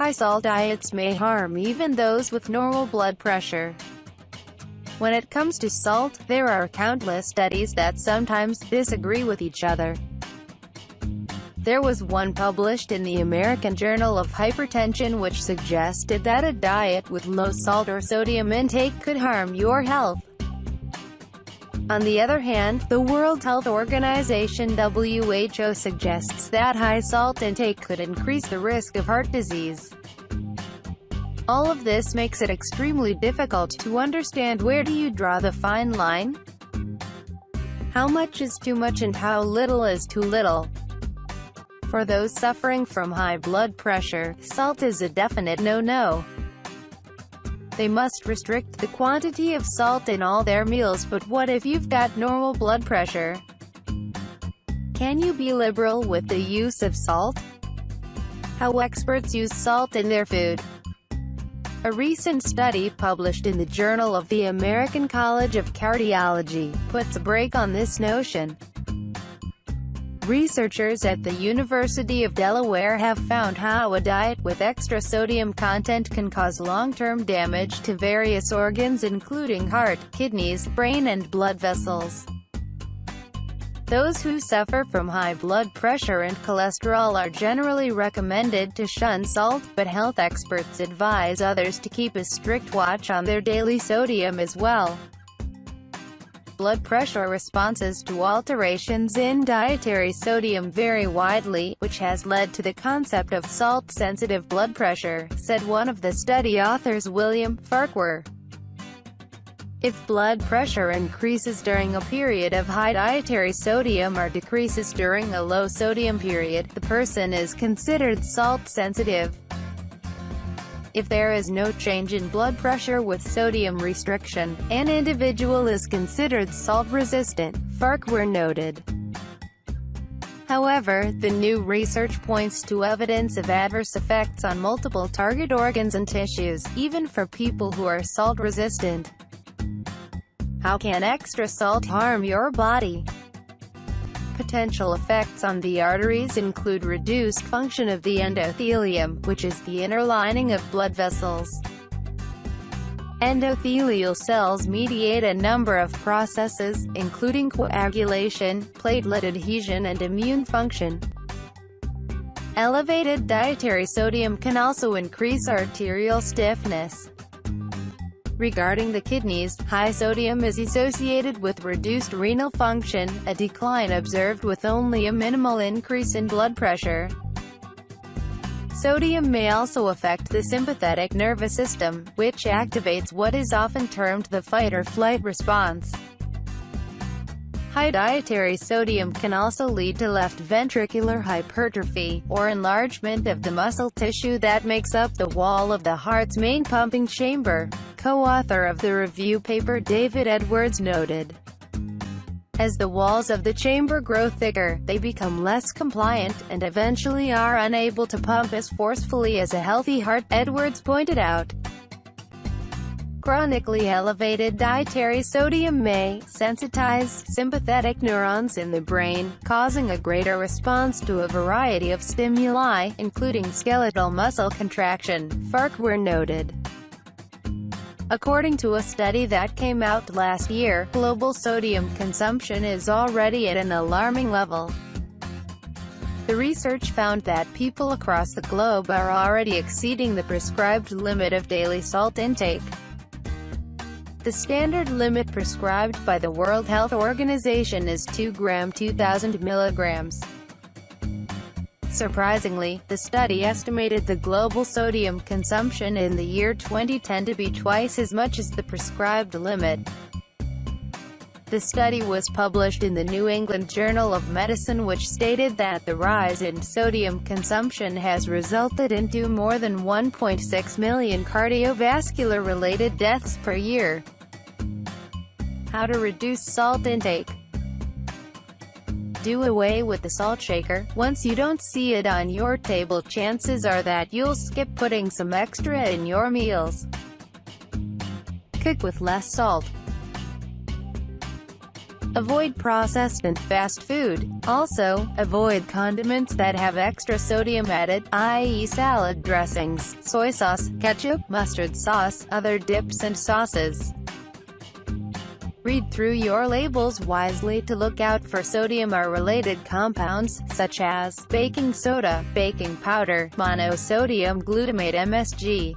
High-salt diets may harm even those with normal blood pressure. When it comes to salt, there are countless studies that sometimes disagree with each other. There was one published in the American Journal of Hypertension which suggested that a diet with low salt or sodium intake could harm your health. On the other hand, the World Health Organization (WHO) suggests that high salt intake could increase the risk of heart disease. All of this makes it extremely difficult to understand where do you draw the fine line? How much is too much and how little is too little? For those suffering from high blood pressure, salt is a definite no-no. They must restrict the quantity of salt in all their meals, but what if you've got normal blood pressure? Can you be liberal with the use of salt? How experts use salt in their food. A recent study published in the Journal of the American College of Cardiology puts a brake on this notion. Researchers at the University of Delaware have found how a diet with extra sodium content can cause long-term damage to various organs including heart, kidneys, brain and blood vessels. Those who suffer from high blood pressure and cholesterol are generally recommended to shun salt, but health experts advise others to keep a strict watch on their daily sodium as well. Blood pressure responses to alterations in dietary sodium vary widely, which has led to the concept of salt-sensitive blood pressure, said one of the study authors William Farquhar. If blood pressure increases during a period of high dietary sodium or decreases during a low sodium period, the person is considered salt-sensitive. If there is no change in blood pressure with sodium restriction, an individual is considered salt-resistant, Farquhar noted. However, the new research points to evidence of adverse effects on multiple target organs and tissues, even for people who are salt-resistant. How can extra salt harm your body? Potential effects on the arteries include reduced function of the endothelium, which is the inner lining of blood vessels. Endothelial cells mediate a number of processes, including coagulation, platelet adhesion and immune function. Elevated dietary sodium can also increase arterial stiffness. Regarding the kidneys, high sodium is associated with reduced renal function, a decline observed with only a minimal increase in blood pressure. Sodium may also affect the sympathetic nervous system, which activates what is often termed the fight-or-flight response. High dietary sodium can also lead to left ventricular hypertrophy, or enlargement of the muscle tissue that makes up the wall of the heart's main pumping chamber, co-author of the review paper David Edwards noted. As the walls of the chamber grow thicker, they become less compliant, and eventually are unable to pump as forcefully as a healthy heart, Edwards pointed out. Chronically elevated dietary sodium may sensitize sympathetic neurons in the brain, causing a greater response to a variety of stimuli, including skeletal muscle contraction, Farquhar noted. According to a study that came out last year, global sodium consumption is already at an alarming level. The research found that people across the globe are already exceeding the prescribed limit of daily salt intake. The standard limit prescribed by the World Health Organization is 2 grams 2,000 milligrams. Surprisingly, the study estimated the global sodium consumption in the year 2010 to be twice as much as the prescribed limit. The study was published in the New England Journal of Medicine, which stated that the rise in sodium consumption has resulted into more than 1.6 million cardiovascular-related deaths per year. How to reduce salt intake. Do away with the salt shaker. Once you don't see it on your table, chances are that you'll skip putting some extra in your meals. Cook with less salt. Avoid processed and fast food. Also, avoid condiments that have extra sodium added, i.e. salad dressings, soy sauce, ketchup, mustard sauce, other dips and sauces. Read through your labels wisely to look out for sodium or related compounds, such as baking soda, baking powder, monosodium glutamate (MSG).